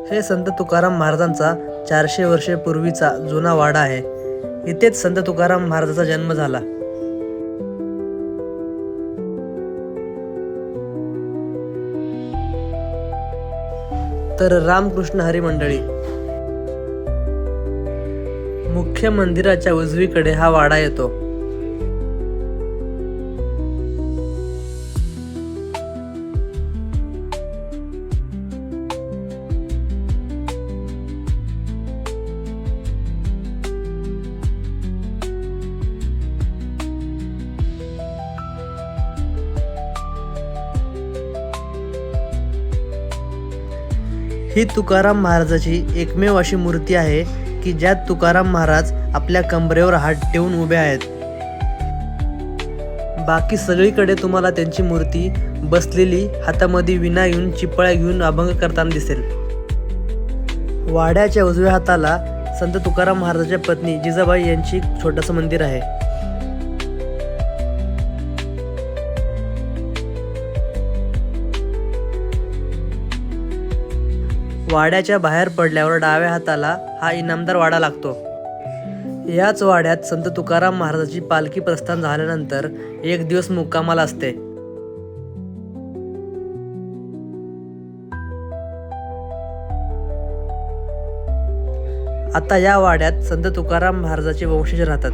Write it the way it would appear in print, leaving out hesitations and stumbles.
हे संत तुकाराम महाराजांचा 400 वर्षे पूर्वीचा जुना वाडा आहे. इथेच संत तुकाराम महाराजांचा जन्म झाला. तर रामकृष्ण हरी मंडळी, मुख्य मंदिराच्या उजवीकडे हा वाडा येतो. ही तुकाराम महाराजाची एकमेव अशी मूर्ती आहे की ज्यात तुकाराम महाराज आपल्या कंबरेवर हात ठेवून उभे आहेत. बाकी सगळीकडे तुम्हाला त्यांची मूर्ती बसलेली, हातामध्ये विणा घेऊन, चिपळ्या घेऊन अभंग करताना दिसेल. वाड्याच्या उजव्या हाताला संत तुकाराम महाराजांच्या पत्नी जिजाबाई यांची छोटंसं मंदिर आहे. वाड्याच्या बाहेर पडल्यावर डाव्या हाताला हा इनामदार वाडा लागतो. याच वाड्यात संत तुकाराम महाराजांची पालखी प्रस्थान झाल्यानंतर एक दिवस मुक्कामाला असते. आता या वाड्यात संत तुकाराम महाराजांचे वंशज राहतात.